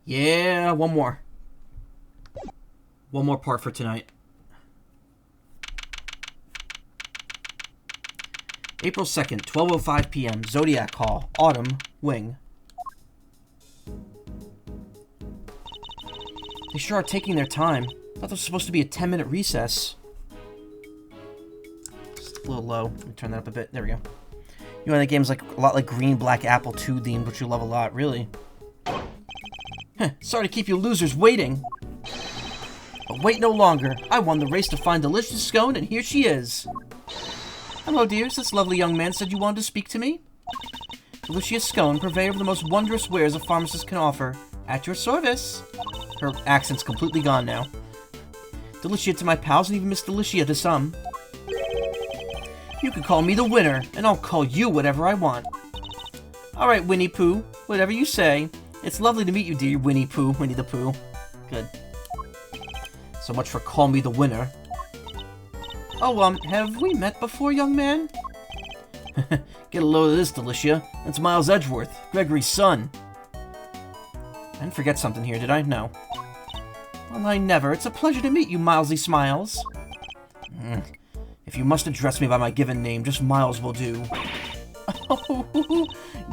Yeah, one more. One more part for tonight. April 2nd, 12:05 p.m. Zodiac Hall, Autumn, Wing. They sure are taking their time. I thought there was supposed to be a 10-minute recess. It's a little low. Let me turn that up a bit. There we go. You know, that game's like a lot like Green Black Apple 2 themed, which you love a lot, really. Sorry to keep you losers waiting. But wait no longer. I won the race to find Delicious Scone, and here she is. Hello, dears. This lovely young man said you wanted to speak to me. Delicious Scone, purveyor of the most wondrous wares a pharmacist can offer. At your service. Her accent's completely gone now. Delicia to my pals, and even Miss Delicia to some. You can call me the winner, and I'll call you whatever I want. Alright, Winnie Pooh. Whatever you say. It's lovely to meet you, dear Winnie Pooh. Winnie the Pooh. Good. So much for call me the winner. Oh, have we met before, young man? Get a load of this, Delicia. That's Miles Edgeworth, Gregory's son. I didn't forget something here, did I? No. Well, I never. It's a pleasure to meet you, Milesy Smiles. If you must address me by my given name, just Miles will do. Oh,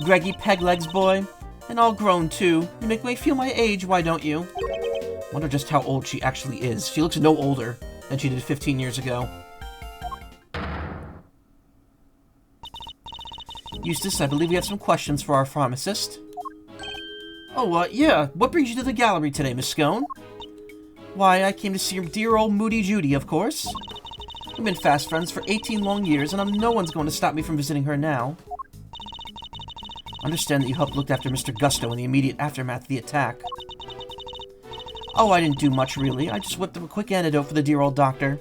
Greggy Peglegs boy. And all grown, too. You make me feel my age, why don't you? Wonder just how old she actually is. She looks no older than she did 15 years ago. Eustace, I believe we have some questions for our pharmacist. Oh, yeah. What brings you to the gallery today, Miss Scone? Why, I came to see your dear old Moody Judy, of course. We've been fast friends for 18 long years, and no one's going to stop me from visiting her now. Understand that you helped look after Mr. Gusto in the immediate aftermath of the attack. Oh, I didn't do much, really. I just whipped up a quick antidote for the dear old doctor.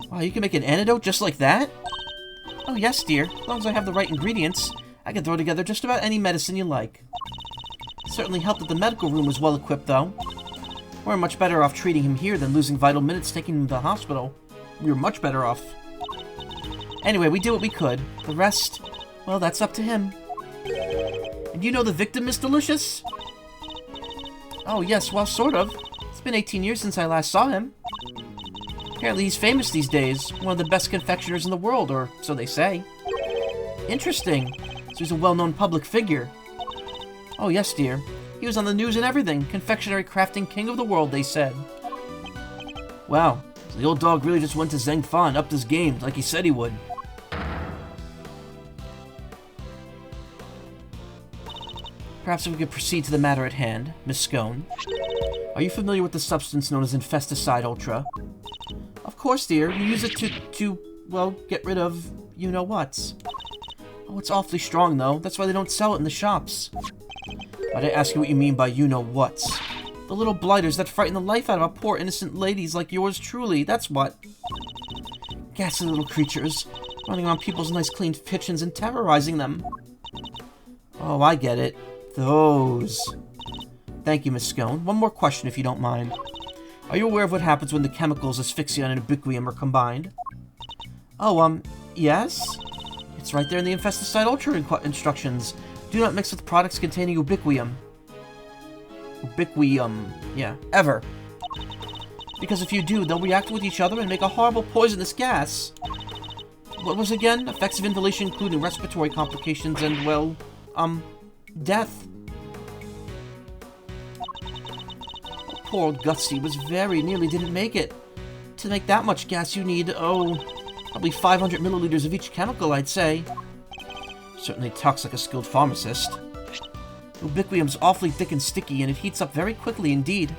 Wow, you can make an antidote just like that? Oh, yes, dear. As long as I have the right ingredients, I can throw together just about any medicine you like. It certainly helped that the medical room was well equipped, though. We're much better off treating him here than losing vital minutes taking him to the hospital. We were much better off. Anyway, we did what we could. The rest, well, that's up to him. And you know the victim, Miss Delicious? Oh, yes, well, sort of. It's been 18 years since I last saw him. Apparently he's famous these days. One of the best confectioners in the world, or so they say. Interesting. So he's a well-known public figure. Oh, yes, dear. He was on the news and everything. Confectionery crafting king of the world, they said. Wow. So the old dog really just went to Zhengfa and upped his game, like he said he would. Perhaps if we could proceed to the matter at hand, Miss Scone. Are you familiar with the substance known as Infesticide Ultra? Of course, dear. We use it to, well, get rid of you-know-whats. Oh, it's awfully strong, though. That's why they don't sell it in the shops. Might I ask you what you mean by you-know-whats? The little blighters that frighten the life out of our poor innocent ladies like yours truly, that's what. Ghastly little creatures, running around people's nice clean kitchens and terrorizing them. Oh, I get it. Those. Thank you, Miss Scone. One more question, if you don't mind. Are you aware of what happens when the chemicals asphyxia and ubiquium are combined? Oh, yes? It's right there in the Infesticide Ultra instructions. Do not mix with products containing ubiquium. Ubiquium. Yeah, ever. Because if you do, they'll react with each other and make a horrible poisonous gas. What was again? Effects of inhalation including respiratory complications and, well, death. Poor old Gutsy was nearly didn't make it. To make that much gas you need, probably 500 milliliters of each chemical, I'd say. Certainly talks like a skilled pharmacist. Ubiquium's awfully thick and sticky, and it heats up very quickly indeed.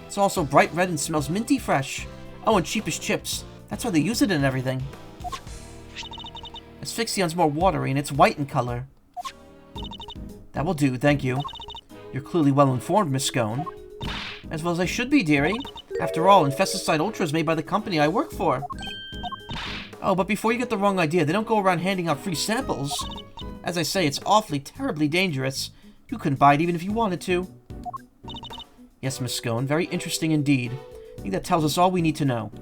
It's also bright red and smells minty fresh. Oh, and cheap as chips. That's why they use it in everything. Asphyxion's more watery, and it's white in color. That will do, thank you. You're clearly well informed, Miss Scone. As well as I should be, dearie. After all, Infesticide Ultra is made by the company I work for. Oh, but before you get the wrong idea, they don't go around handing out free samples. As I say, it's awfully, terribly dangerous. You couldn't buy it even if you wanted to. Yes, Miss Scone, very interesting indeed. I think that tells us all we need to know.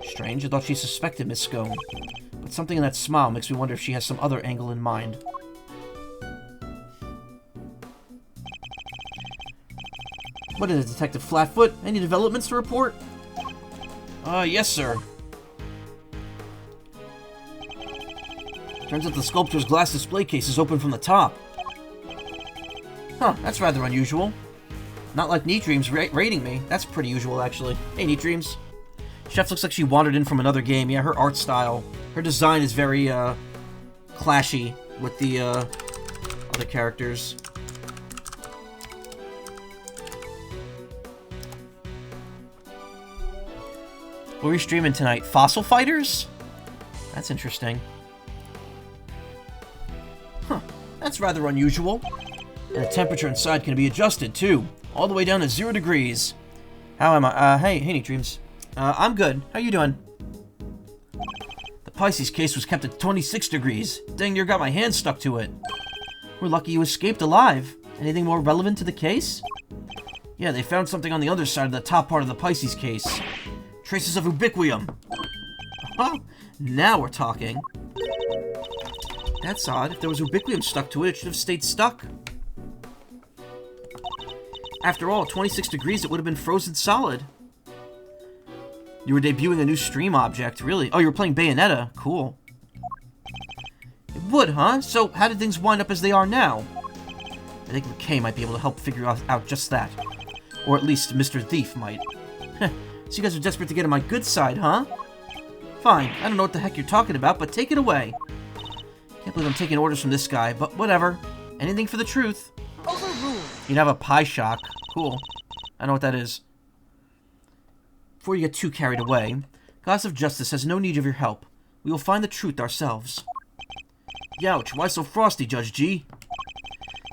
Strange, I thought she suspected Miss Scone. But something in that smile makes me wonder if she has some other angle in mind. What is it, Detective Flatfoot? Any developments to report? Yes, sir. Turns out the sculpture's glass display case is open from the top. Huh, that's rather unusual. Not like Neat Dreams rating me. That's pretty usual, actually. Hey, Neat Dreams. Chef looks like she wandered in from another game. Yeah, her art style. Her design is very, clashy with the, other characters. What are we streaming tonight? Fossil Fighters? That's interesting. Huh, that's rather unusual. And the temperature inside can be adjusted, too. All the way down to 0 degrees. How am I? Hey, Neat Dreams. I'm good. How you doing? The Pisces case was kept at 26 degrees. Dang near got my hand stuck to it. We're lucky you escaped alive. Anything more relevant to the case? Yeah, they found something on the other side of the top part of the Pisces case. Traces of ubiquium. Oh, now we're talking. That's odd. If there was ubiquium stuck to it, it should have stayed stuck. After all, 26 degrees, it would have been frozen solid. You were debuting a new stream object, really? Oh, you were playing Bayonetta. Cool. It would, huh? So, how did things wind up as they are now? I think Macaw might be able to help figure out just that. Or at least Mr. Thief might. So you guys are desperate to get on my good side, huh? Fine. I don't know what the heck you're talking about, but take it away. Can't believe I'm taking orders from this guy, but whatever. Anything for the truth. Overruled. You'd have a pie shock. Cool. I know what that is. Before you get too carried away, Goddess of Justice has no need of your help. We will find the truth ourselves. Youch, why so frosty, Judge G?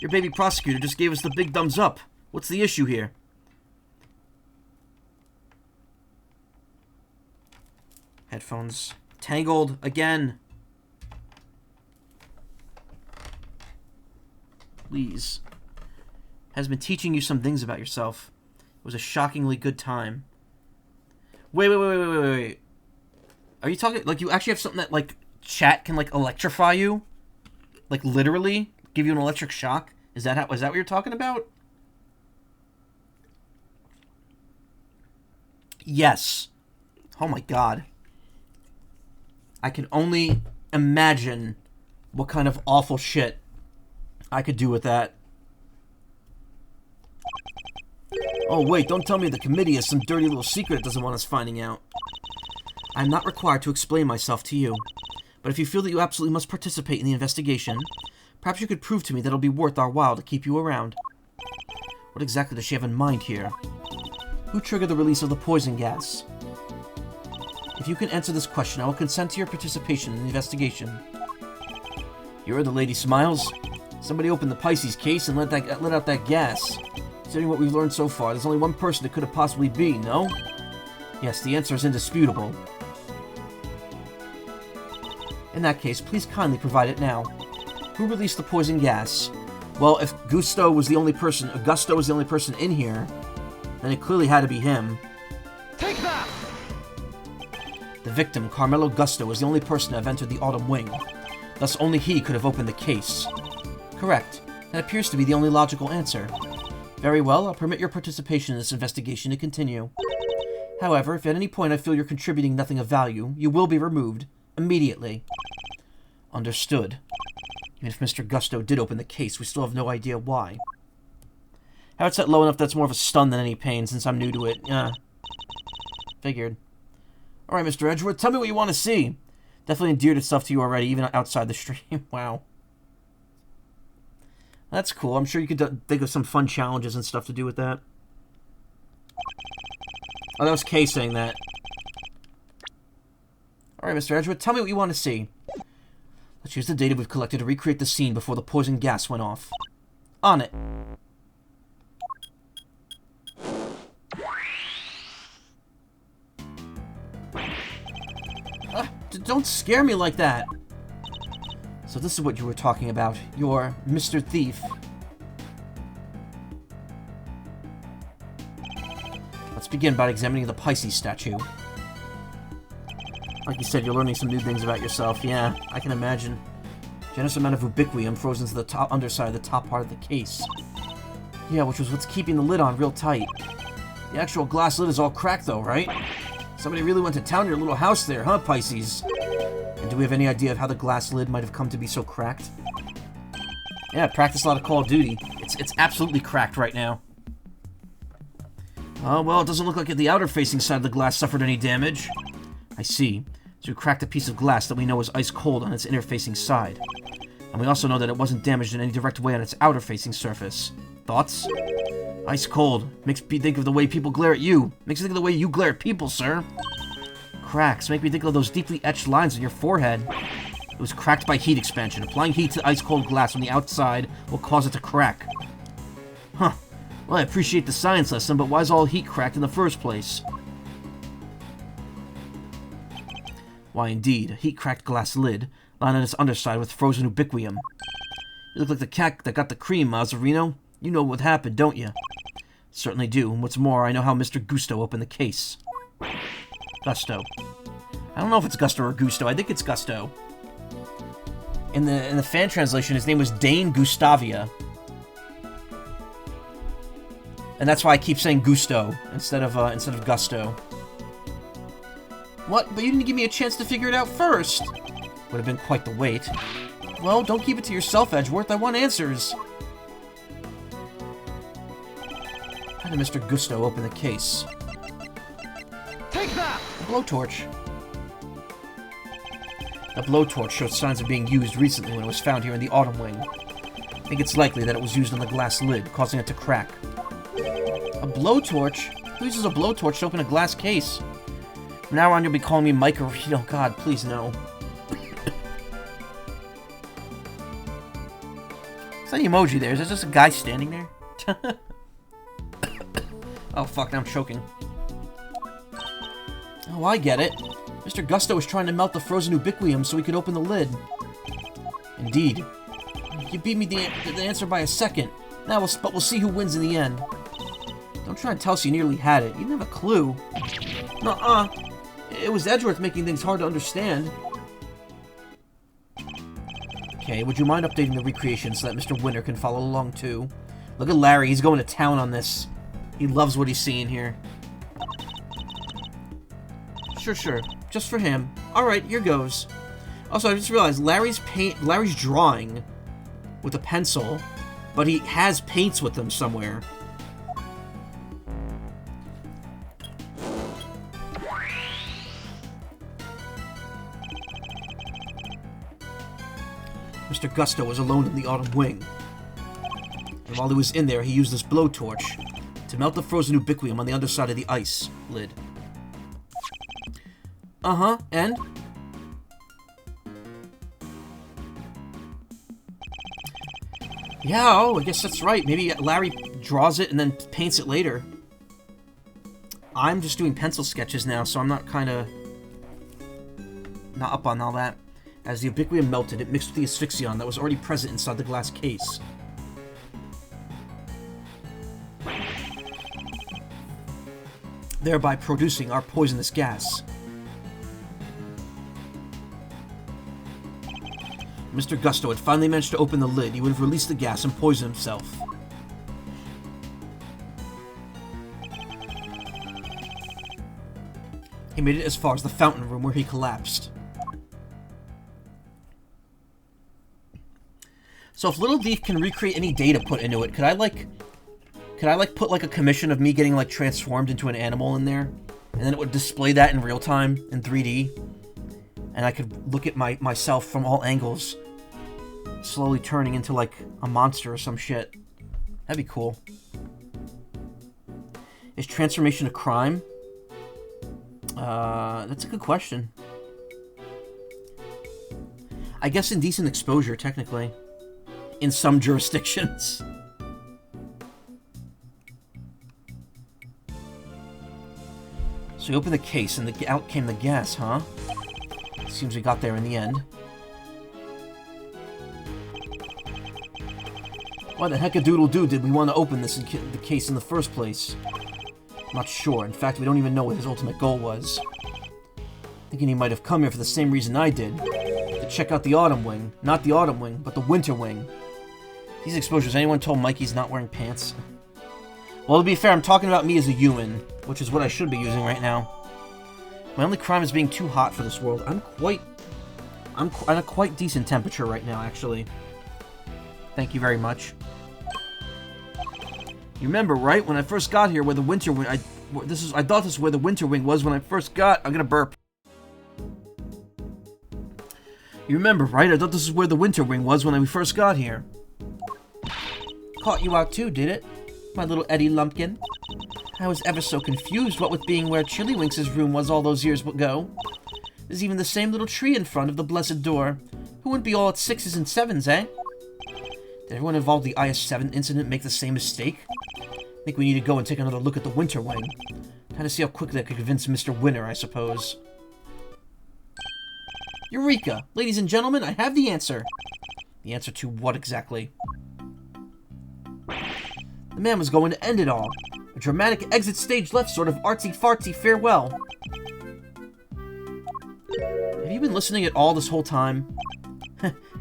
Your baby prosecutor just gave us the big thumbs up. What's the issue here? Headphones. Tangled again. Please. Has been teaching you some things about yourself. It was a shockingly good time. Wait. Are you talking, like, you actually have something that, like, chat can, like, electrify you? Like, literally? Give you an electric shock? Is that what you're talking about? Yes. Oh my god. I can only imagine what kind of awful shit I could do with that. Oh wait, don't tell me the committee has some dirty little secret it doesn't want us finding out. I'm not required to explain myself to you, but if you feel that you absolutely must participate in the investigation, perhaps you could prove to me that it'll be worth our while to keep you around. What exactly does she have in mind here? Who triggered the release of the poison gas? If you can answer this question, I will consent to your participation in the investigation. You heard the lady smiles? Somebody opened the Pisces case and let out that gas. Considering what we've learned so far, there's only one person it could have possibly be, no? Yes, the answer is indisputable. In that case, please kindly provide it now. Who released the poison gas? Well, if Augusto was the only person in here, then it clearly had to be him. Take that! The victim, Carmelo Gusto, was the only person to have entered the Autumn Wing. Thus, only he could have opened the case. Correct. That appears to be the only logical answer. Very well, I'll permit your participation in this investigation to continue. However, if at any point I feel you're contributing nothing of value, you will be removed. Immediately. Understood. Even if Mr. Gusto did open the case, we still have no idea why. How it's set low enough that's more of a stun than any pain, since I'm new to it. Figured. Alright, Mr. Edgeworth, tell me what you want to see. Definitely endeared itself to you already, even outside the stream. Wow. That's cool. I'm sure you could think of some fun challenges and stuff to do with that. Oh, that was Kay saying that. Alright, Mr. Edgeworth, tell me what you want to see. Let's use the data we've collected to recreate the scene before the poison gas went off. On it. Don't scare me like that. So this is what you were talking about. You're Mr. Thief. Let's begin by examining the Pisces statue. Like you said, you're learning some new things about yourself. Yeah, I can imagine. Generous amount of ubiquium frozen to the top underside of the top part of the case. Yeah, which was what's keeping the lid on real tight. The actual glass lid is all cracked though, right? Somebody really went to town in your little house there, huh, Pisces? And do we have any idea of how the glass lid might have come to be so cracked? Yeah, practice a lot of Call of Duty. It's absolutely cracked right now. Oh, well, it doesn't look like the outer-facing side of the glass suffered any damage. I see. So we cracked a piece of glass that we know is ice cold on its inner-facing side. And we also know that it wasn't damaged in any direct way on its outer-facing surface. Thoughts? Ice cold. Makes me think of the way people glare at you. Makes me think of the way you glare at people, sir. Cracks. Make me think of those deeply etched lines on your forehead. It was cracked by heat expansion. Applying heat to ice-cold glass on the outside will cause it to crack. Huh. Well, I appreciate the science lesson, but why's all heat cracked in the first place? Why, indeed, a heat-cracked glass lid, lined on its underside with frozen ubiquium. You look like the cat that got the cream, Mazzarino. You know what happened, don't you? Certainly do, and what's more, I know how Mr. Gusto opened the case. Gusto. I don't know if it's Gusto or Gusto. I think it's Gusto. In the fan translation, his name was Dane Gustavia. And that's why I keep saying Gusto instead of Gusto. What? But you didn't give me a chance to figure it out first. Would have been quite the wait. Well, don't keep it to yourself, Edgeworth. I want answers. How did Mr. Gusto open the case? Take that! A blowtorch. The blowtorch showed signs of being used recently when it was found here in the Autumn Wing. I think it's likely that it was used on the glass lid, causing it to crack. A blowtorch? Who uses a blowtorch to open a glass case? From now on, you'll be calling me Mike or... Oh, God, please, no. Is that an emoji there? Is that just a guy standing there? Oh, fuck, now I'm choking. Oh, I get it. Mr. Gusto was trying to melt the frozen ubiquium so he could open the lid. Indeed. You beat me the answer by a second. Now but we'll see who wins in the end. Don't try and tell us you nearly had it. You didn't have a clue. Nuh-uh. It was Edgeworth making things hard to understand. Okay, would you mind updating the recreation so that Mr. Winter can follow along too? Look at Larry, he's going to town on this. He loves what he's seeing here. Sure. Just for him. Alright, here goes. Also, I just realized Larry's drawing with a pencil, but he has paints with them somewhere. Mr. Gusto was alone in the Autumn Wing. And while he was in there, he used this blowtorch to melt the frozen ubiquium on the underside of the ice lid. Uh-huh, and? Yeah, oh, I guess that's right. Maybe Larry draws it and then paints it later. I'm just doing pencil sketches now, so I'm not up on all that. As the ubiquium melted, it mixed with the asphyxion that was already present inside the glass case. Thereby producing our poisonous gas. Mr. Gusto had finally managed to open the lid. He would have released the gas and poisoned himself. He made it as far as the fountain room where he collapsed. So if Little Thief can recreate any data put into it, could I put like a commission of me getting like transformed into an animal in there? And then it would display that in real time in 3D? And I could look at myself from all angles, slowly turning into like a monster or some shit. That'd be cool. Is transformation a crime? That's a good question. I guess indecent exposure, technically. In some jurisdictions. So we opened the case and out came the gas, huh? Seems we got there in the end. Why the heck-a-doodle-doo did we want to open the case in the first place? I'm not sure. In fact, we don't even know what his ultimate goal was. Thinking he might have come here for the same reason I did. To check out the Autumn Wing. Not the Autumn Wing, but the Winter Wing. These exposures, anyone told Mike he's not wearing pants? Well, to be fair, I'm talking about me as a human, which is what I should be using right now. My only crime is being too hot for this world. I'm at a quite decent temperature right now, actually. Thank you very much. You remember, right? When I first got here, where the winter wing... I thought this is where the winter wing was when I first got... I'm gonna burp. You remember, right? I thought this is where the winter wing was when we first got here. Caught you out too, did it? My little Eddie Lumpkin. I was ever so confused, what with being where Chillywinks' room was all those years ago. There's even the same little tree in front of the blessed door. Who wouldn't be all at 6s and 7s, eh? Did everyone involved in the IS-7 incident make the same mistake? I think we need to go and take another look at the Winter Wing. Kind of see how quickly I could convince Mr. Winter, I suppose. Eureka! Ladies and gentlemen, I have the answer. The answer to what exactly? The man was going to end it all. A dramatic exit stage left sort of artsy-fartsy farewell. Have you been listening at all this whole time?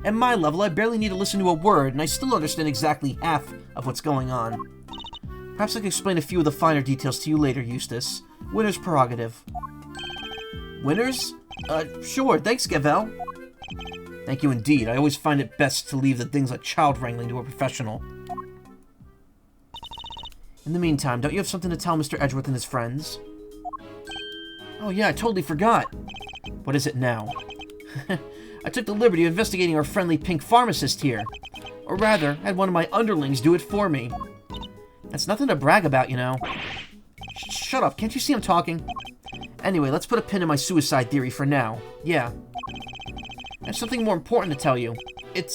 At my level, I barely need to listen to a word, and I still understand exactly half of what's going on. Perhaps I can explain a few of the finer details to you later, Eustace. Winner's prerogative. Winners? Sure, thanks, Gavel. Thank you indeed. I always find it best to leave the things like child wrangling to a professional. In the meantime, don't you have something to tell Mr. Edgeworth and his friends? Oh yeah, I totally forgot. What is it now? I took the liberty of investigating our friendly pink pharmacist here. Or rather, had one of my underlings do it for me. That's nothing to brag about, you know. Shut up, can't you see I'm talking? Anyway, let's put a pin in my suicide theory for now. Yeah. I have something more important to tell you. It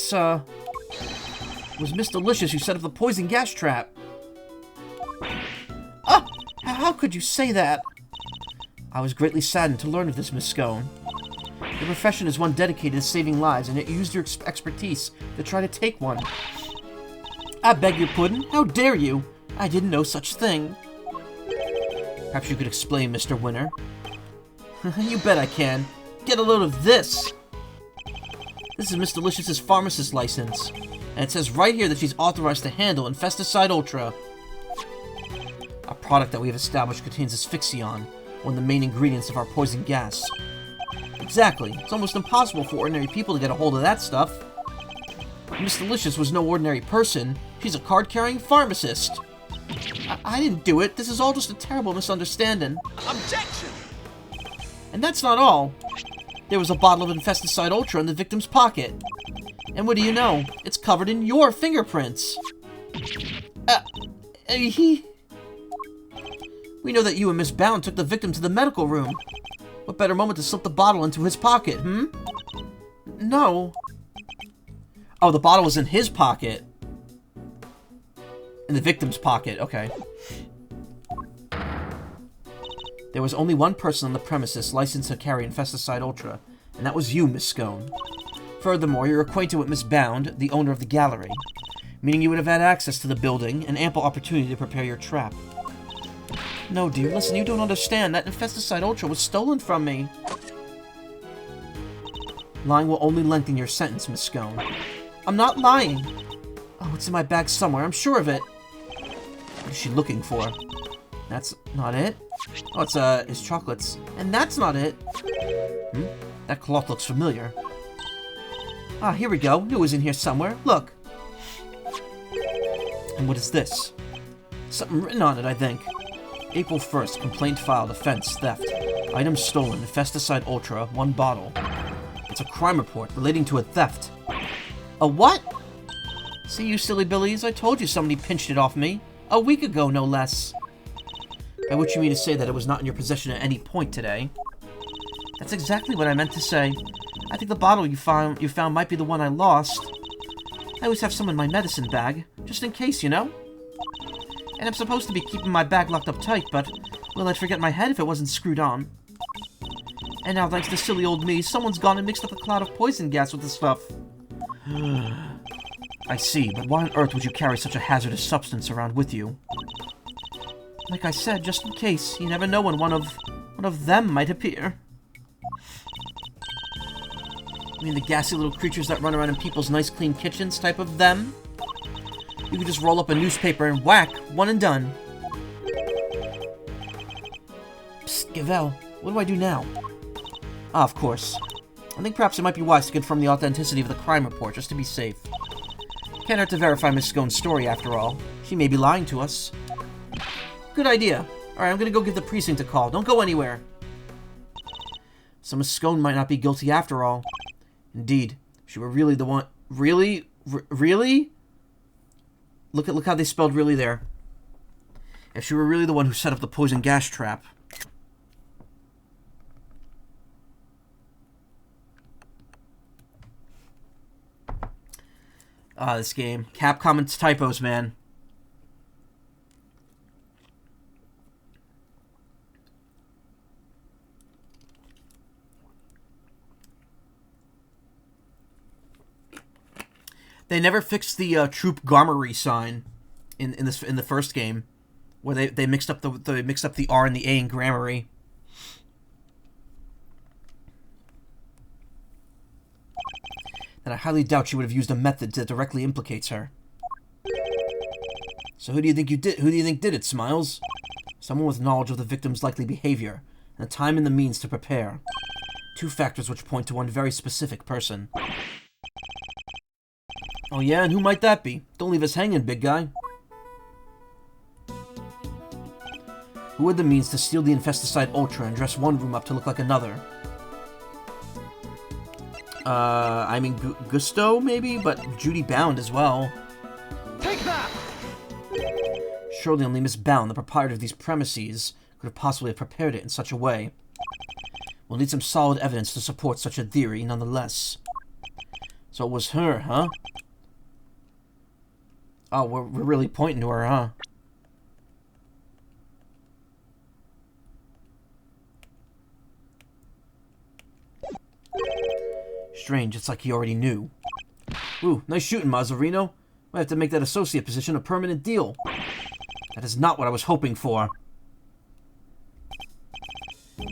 was Miss Delicious who set up the poison gas trap. Ah! How could you say that? I was greatly saddened to learn of this, Miss Scone. Your profession is one dedicated to saving lives, and yet you used your expertise to try to take one. I beg your pudding? How dare you? I didn't know such thing. Perhaps you could explain, Mr. Winter. You bet I can. Get a load of this! This is Miss Delicious's pharmacist license, and it says right here that she's authorized to handle Infesticide Ultra. A product that we have established contains asphyxion, one of the main ingredients of our poison gas. Exactly. It's almost impossible for ordinary people to get a hold of that stuff. Miss Delicious was no ordinary person. She's a card-carrying pharmacist. I didn't do it. This is all just a terrible misunderstanding. Objection! And that's not all. There was a bottle of Infesticide Ultra in the victim's pocket. And what do you know? It's covered in your fingerprints. We know that you and Miss Bound took the victim to the medical room. What better moment to slip the bottle into his pocket, No. Oh, the bottle was in his pocket. In the victim's pocket, okay. There was only one person on the premises licensed to carry Infesticide Ultra, and that was you, Miss Scone. Furthermore, you're acquainted with Miss Bound, the owner of the gallery, meaning you would have had access to the building and ample opportunity to prepare your trap. No, dear, listen, you don't understand. That Infesticide Ultra was stolen from me. Lying will only lengthen your sentence, Miss Scone. I'm not lying. Oh, it's in my bag somewhere, I'm sure of it. What is she looking for? That's not it? Oh, it's chocolates. And that's not it. That cloth looks familiar. Ah, here we go. Knew it was in here somewhere. Look. And what is this? Something written on it, I think. April 1st, complaint filed, offense, theft. Item stolen, Infesticide Ultra, 1 bottle. It's a crime report relating to a theft. A what? See, you silly billies, I told you somebody pinched it off me. A week ago, no less. By which you mean to say that it was not in your possession at any point today? That's exactly what I meant to say. I think the bottle you found might be the one I lost. I always have some in my medicine bag, just in case, you know? And I'm supposed to be keeping my bag locked up tight, but, well, I'd forget my head if it wasn't screwed on. And now, thanks to silly old me, someone's gone and mixed up a cloud of poison gas with the stuff. I see, but why on earth would you carry such a hazardous substance around with you? Like I said, just in case. You never know when one of them might appear. I mean the gassy little creatures that run around in people's nice clean kitchens type of them? You could just roll up a newspaper and whack, one and done. Gavel, what do I do now? Ah, of course. I think perhaps it might be wise to confirm the authenticity of the crime report, just to be safe. Can't hurt to verify Miss Scone's story, after all. She may be lying to us. Good idea. Alright, I'm gonna go give the precinct a call. Don't go anywhere. So Miss Scone might not be guilty after all. Indeed. If she were really the one... Really? Really? Look how they spelled really there. If she were really the one who set up the poison gas trap. Ah, this game. Capcom and typos, man. They never fixed the troop Garmery sign in the first game, where they mixed up the R and the A in Grammary. And I highly doubt she would have used a method that directly implicates her. So who do you think did it, Smiles? Someone with knowledge of the victim's likely behavior, and the time and the means to prepare. Two factors which point to one very specific person. Oh yeah, and who might that be? Don't leave us hanging, big guy. Who had the means to steal the Infesticide Ultra and dress one room up to look like another? I mean, Gusto, maybe? But Judy Bound as well. Take that! Surely only Miss Bound, the proprietor of these premises, could have possibly have prepared it in such a way. We'll need some solid evidence to support such a theory, nonetheless. So it was her, huh? Oh, we're really pointing to her, huh? Strange, it's like he already knew. Ooh, nice shooting, Mazzarino. Might have to make that associate position a permanent deal. That is not what I was hoping for.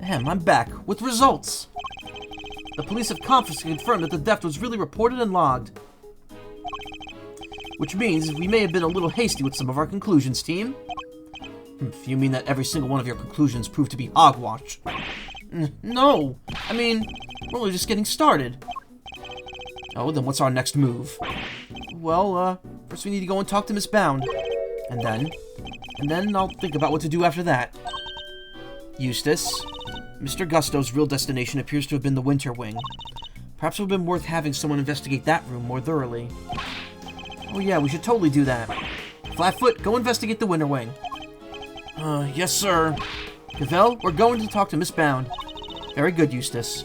Ahem, I'm back, with results. The police have confirmed that the theft was really reported and logged. Which means we may have been a little hasty with some of our conclusions, team. If you mean that every single one of your conclusions proved to be hogwash. No! I mean, we're only just getting started. Oh, then what's our next move? Well, first we need to go and talk to Miss Bound. And then I'll think about what to do after that. Eustace, Mr. Gusto's real destination appears to have been the Winter Wing. Perhaps it would have been worth having someone investigate that room more thoroughly. Oh yeah, we should totally do that. Flatfoot, go investigate the Winter Wing. Yes, sir. Gavel, we're going to talk to Miss Bound. Very good, Eustace.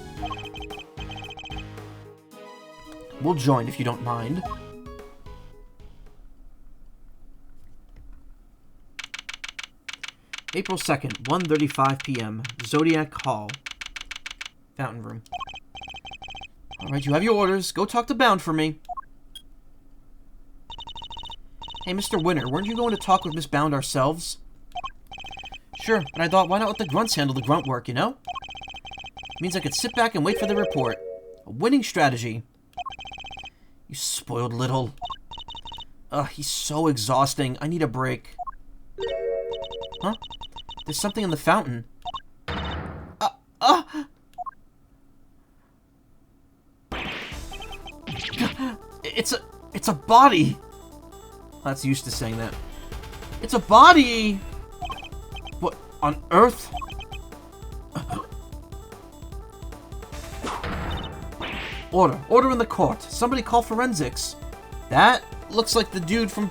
We'll join if you don't mind. April 2nd, 1:35 p.m. Zodiac Hall. Fountain room. Alright, you have your orders. Go talk to Bound for me. Hey, Mr. Winter, weren't you going to talk with Miss Bound ourselves? Sure, but I thought, why not let the grunts handle the grunt work, you know? Means I could sit back and wait for the report. A winning strategy. You spoiled little. Ugh, he's so exhausting. I need a break. Huh? There's something in the fountain. It's a body. That's used to saying that. It's a body. What on earth? Order in the court. Somebody call forensics. That looks like the dude from...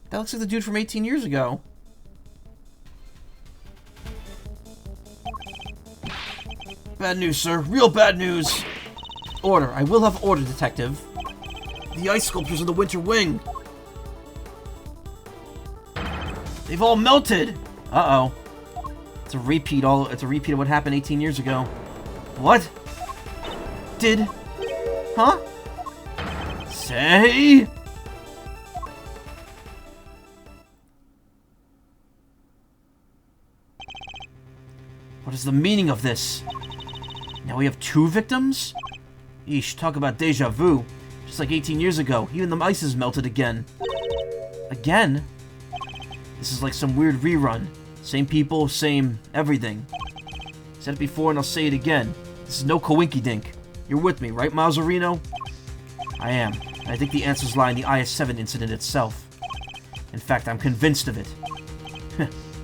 That looks like the dude from 18 years ago. Bad news, sir. Real bad news. Order. I will have order, detective. The ice sculptures of the Winter Wing. They've all melted. Uh-oh. It's a repeat of what happened 18 years ago. What? Huh? Say? What is the meaning of this? Now we have 2 victims? Yeesh, talk about deja vu. Just like 18 years ago, even the ice is melted again. Again? This is like some weird rerun. Same people, same everything. Said it before and I'll say it again. This is no coinky-dink. You're with me, right, Mazzarino? I am. And I think the answers lie in the IS-7 incident itself. In fact, I'm convinced of it.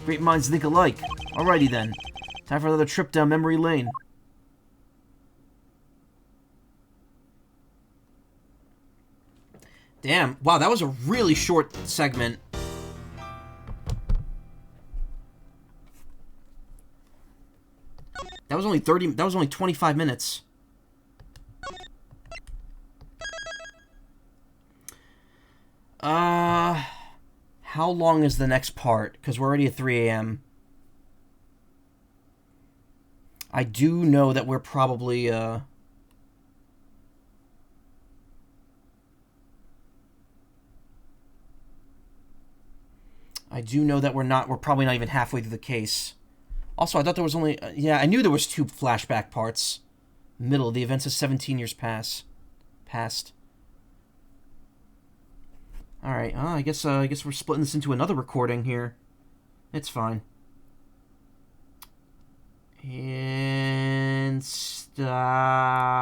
Great minds think alike. Alrighty then. Time for another trip down memory lane. Damn. Wow, that was a really short segment. That was only 25 minutes. How long is the next part? Because we're already at 3 a.m. I do know that we're probably, I do know that we're probably not even halfway through the case. Also, I thought there was only... yeah, I knew there was 2 flashback parts. Middle, the events of 17 years past. Alright, I guess we're splitting this into another recording here. It's fine. And... stop...